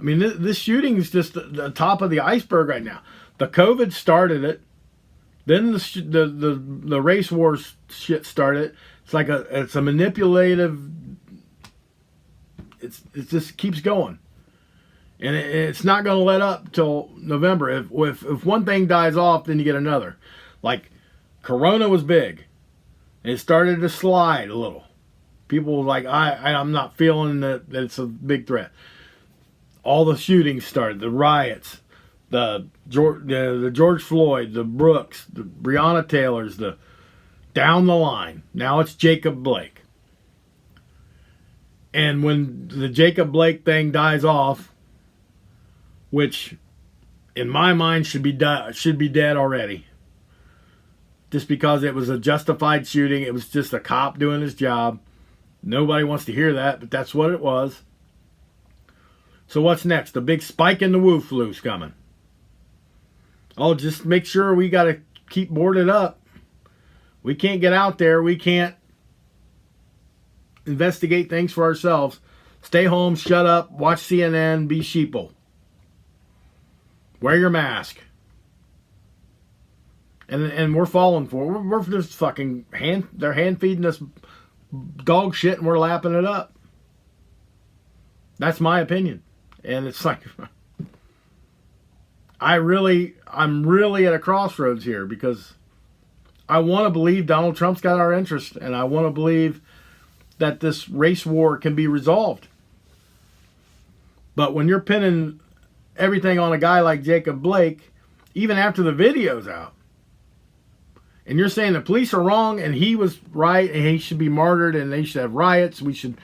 A: I mean, this shooting is just the top of the iceberg right now. The COVID started it. Then the race war shit started. It's a manipulative. It just keeps going, and it's not going to let up till November. If one thing dies off, then you get another. Like Corona was big, and it started to slide a little. People were like, I'm not feeling that it's a big threat. All the shootings started, the riots, the George Floyd, the Brooks, the Breonna Taylors, the down the line. Now it's Jacob Blake. And when the Jacob Blake thing dies off, which in my mind should be dead already, just because it was a justified shooting, it was just a cop doing his job. Nobody wants to hear that, but that's what it was. So what's next? The big spike in the Wu flu's coming. Oh, just make sure we got to keep boarded up. We can't get out there. We can't investigate things for ourselves. Stay home, shut up, watch CNN, be sheeple. Wear your mask. And we're falling for it. We're just fucking they're hand feeding us dog shit and we're lapping it up. That's my opinion. And it's like, I'm really at a crossroads here, because I want to believe Donald Trump's got our interest, and I want to believe that this race war can be resolved. But when you're pinning everything on a guy like Jacob Blake, even after the video's out, and you're saying the police are wrong and he was right and he should be martyred and they should have riots, we should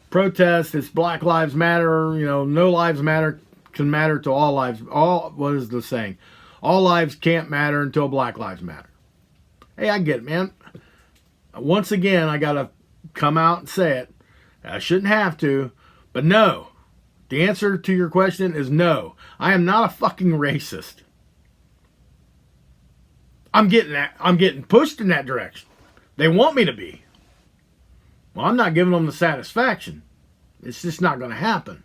A: protest, it's Black Lives Matter, no lives matter can matter to all lives. What is the saying? All lives can't matter until Black Lives Matter. Hey, I get it, man. Once again, I got to come out and say it. I shouldn't have to, but no. The answer to your question is no. I am not a fucking racist. I'm getting pushed in that direction. They want me to be. Well, I'm not giving them the satisfaction. It's just not going to happen.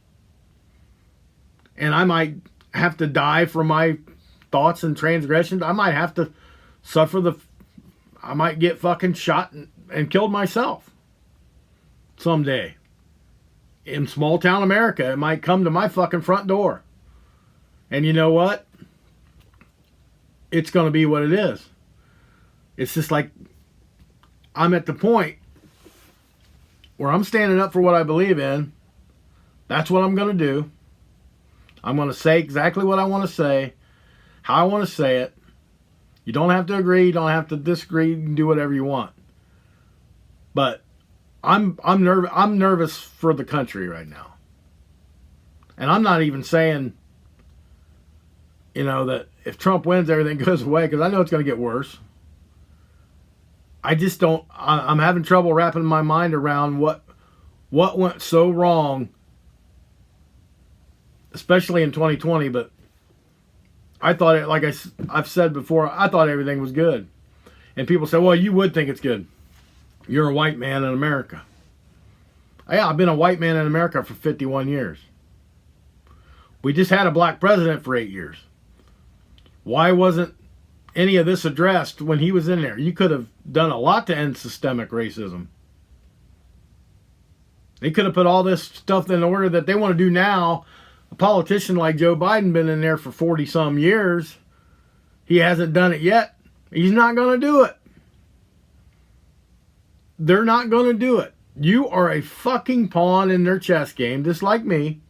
A: And I might have to die for my thoughts and transgressions. I might have to suffer I might get fucking shot and killed myself someday. In small town America, it might come to my fucking front door. And you know what? It's going to be what it is. It's just like, I'm at the point where I'm standing up for what I believe in. That's what I'm going to do. I'm going to say exactly what I want to say, how I want to say it. You don't have to agree. You don't have to disagree. You can do whatever you want. But I'm nervous for the country right now. And I'm not even saying, that if Trump wins, everything goes away, because I know it's going to get worse. I just don't. I'm having trouble wrapping my mind around what went so wrong, especially in 2020. But I thought it, like I've said before, I thought everything was good. And people say, well, you would think it's good. You're a white man in America. Yeah, I've been a white man in America for 51 years. We just had a black president for 8 years. Why wasn't any of this addressed when he was in there? You could have done a lot to end systemic racism. They could have put all this stuff in order that they want to do now. A politician like Joe Biden been in there for 40 some years. He hasn't done it yet. He's not going to do it. They're not going to do it. You are a fucking pawn in their chess game, just like me.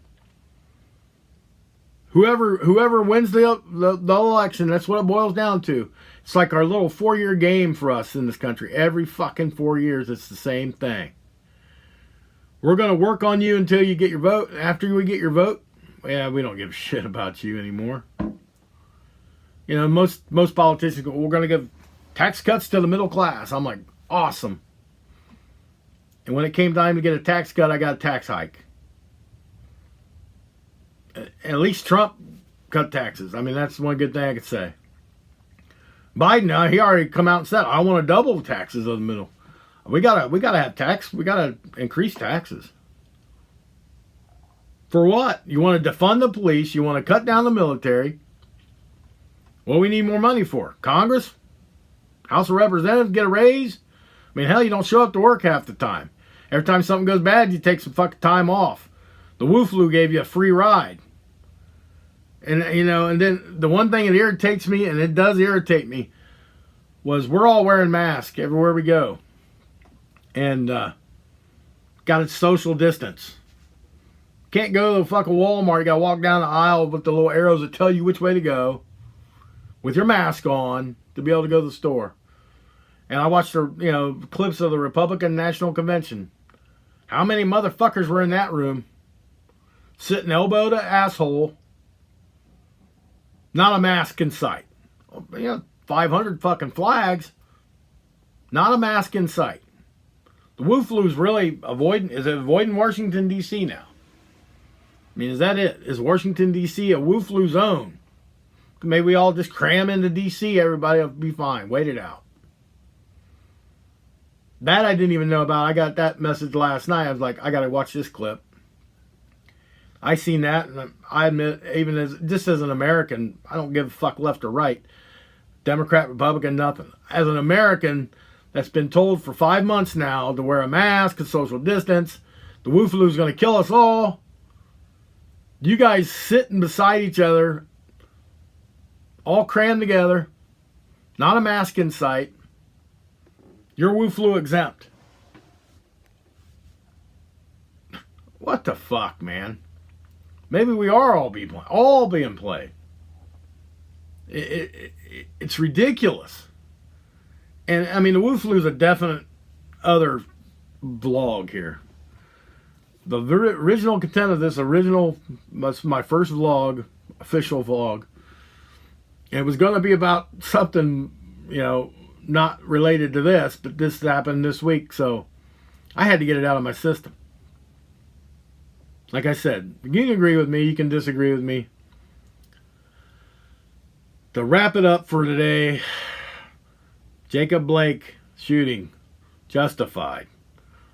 A: Whoever wins the election, that's what it boils down to. It's like our little 4-year game for us in this country. Every fucking 4 years, it's the same thing. We're going to work on you until you get your vote. After we get your vote, yeah, we don't give a shit about you anymore. You know, most politicians go, we're going to give tax cuts to the middle class. I'm like, awesome. And when it came time to get a tax cut, I got a tax hike. At least Trump cut taxes. I mean, that's one good thing I could say. Biden, he already come out and said, I want to double the taxes of the middle. We gotta have tax. We gotta increase taxes. For what? You want to defund the police? You want to cut down the military? What do we need more money for? Congress? House of Representatives get a raise? I mean, hell, you don't show up to work half the time. Every time something goes bad, you take some fucking time off. The Wu Flu gave you a free ride. And, you know, and then the one thing that irritates me, and it does irritate me, was we're all wearing masks everywhere we go. And got to social distance. Can't go to the fucking Walmart. You got to walk down the aisle with the little arrows that tell you which way to go with your mask on to be able to go to the store. And I watched the, clips of the Republican National Convention. How many motherfuckers were in that room? Sitting elbow to asshole. Not a mask in sight. 500 fucking flags. Not a mask in sight. The Wu Flu is really avoiding Washington, D.C. now? I mean, is that it? Is Washington, D.C. a Wu Flu zone? Maybe we all just cram into D.C. Everybody will be fine. Wait it out. That I didn't even know about. I got that message last night. I was like, I got to watch this clip. I seen that, and I admit, even as an American, I don't give a fuck left or right. Democrat, Republican, nothing. As an American that's been told for 5 months now to wear a mask and social distance, the Wu Flu is going to kill us all. You guys sitting beside each other, all crammed together, not a mask in sight. You're Wu Flu exempt. What the fuck, man? Maybe we are all being played. It's ridiculous. And I mean, the Wu Flu is a definite other vlog here. The original content of this was my first vlog, official vlog. And it was going to be about something, not related to this, but this happened this week, so I had to get it out of my system. Like I said, you can agree with me, you can disagree with me. To wrap it up for today, Jacob Blake shooting, justified.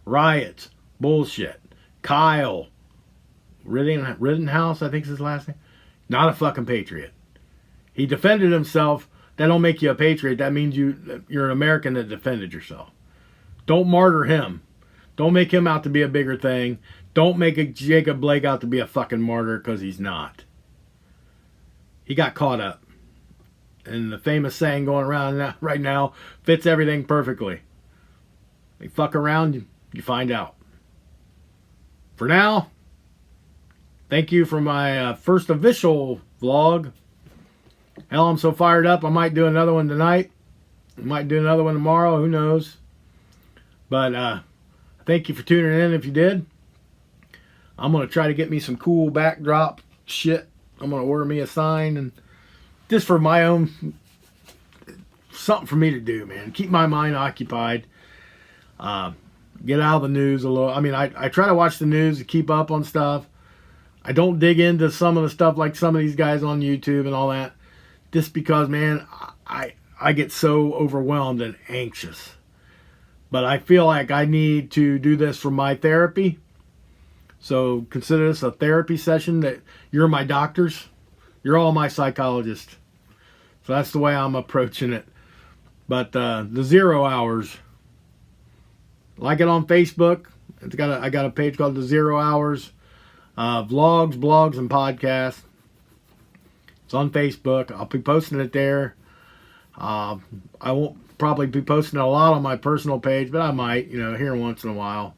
A: Riots, bullshit. Kyle Rittenhouse, I think is his last name, not a fucking patriot. He defended himself. That don't make you a patriot. That means you're an American that defended yourself. Don't martyr him. Don't make him out to be a bigger thing. Don't make a Jacob Blake out to be a fucking martyr, because he's not. He got caught up. And the famous saying going around right now fits everything perfectly. You fuck around, you find out. For now, thank you for my first official vlog. Hell, I'm so fired up, I might do another one tonight. I might do another one tomorrow, who knows. But thank you for tuning in if you did. I'm going to try to get me some cool backdrop shit. I'm going to order me a sign, and just for my own, something for me to do, man. Keep my mind occupied. Get out of the news a little. I mean, I try to watch the news to keep up on stuff. I don't dig into some of the stuff like some of these guys on YouTube and all that. Just because, man, I get so overwhelmed and anxious. But I feel like I need to do this for my therapy. So consider this a therapy session. That you're my doctors. You're all my psychologists. So that's the way I'm approaching it. But the 0 Hours, like it on Facebook. I got a page called the 0 Hours. Vlogs, blogs, and podcasts. It's on Facebook. I'll be posting it there. I won't probably be posting a lot on my personal page, but I might, here once in a while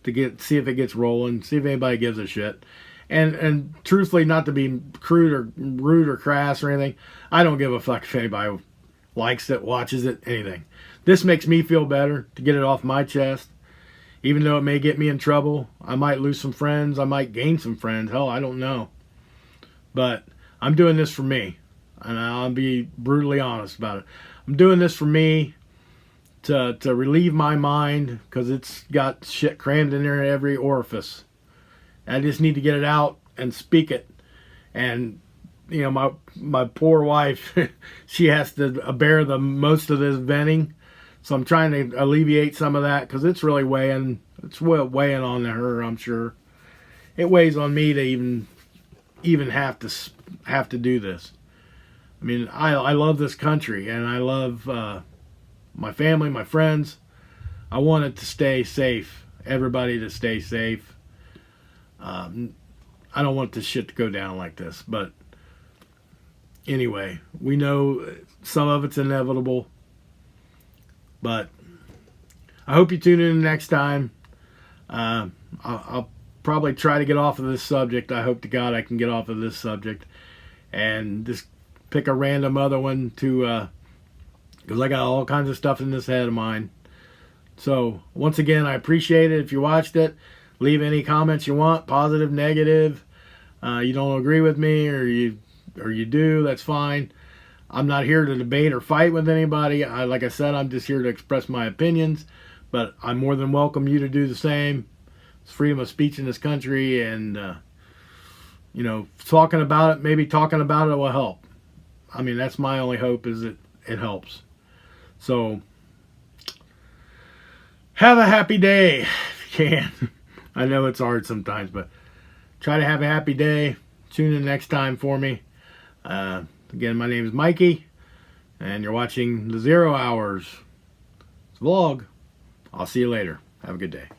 A: to see if it gets rolling, see if anybody gives a shit. And truthfully, not to be crude or rude or crass or anything, I don't give a fuck if anybody likes it, watches it, anything. This makes me feel better to get it off my chest. Even though it may get me in trouble, I might lose some friends, I might gain some friends. Hell, I don't know. But I'm doing this for me. And I'll be brutally honest about it. I'm doing this for me to relieve my mind, because it's got shit crammed in there in every orifice. I just need to get it out and speak it. And my poor wife, she has to bear the most of this venting. So I'm trying to alleviate some of that, because it's really weighing on her, I'm sure. It weighs on me to even have to do this. I mean, I love this country, and I love my family, my friends. I want it to stay safe. Everybody to stay safe. I don't want this shit to go down like this. But anyway, we know some of it's inevitable. But I hope you tune in next time. I'll probably try to get off of this subject. I hope to God I can get off of this subject. And just pick a random other one to... because I got all kinds of stuff in this head of mine. So, once again, I appreciate it if you watched it. Leave any comments you want, positive, negative. You don't agree with me, or you do, that's fine. I'm not here to debate or fight with anybody. Like I said, I'm just here to express my opinions. But I'm more than welcome you to do the same. It's freedom of speech in this country, and, talking about it will help. I mean, that's my only hope, is it helps. So, have a happy day if you can. I know it's hard sometimes, but try to have a happy day. Tune in next time for me. Again, my name is Mikey, and you're watching the 0 Hours vlog. I'll see you later. Have a good day.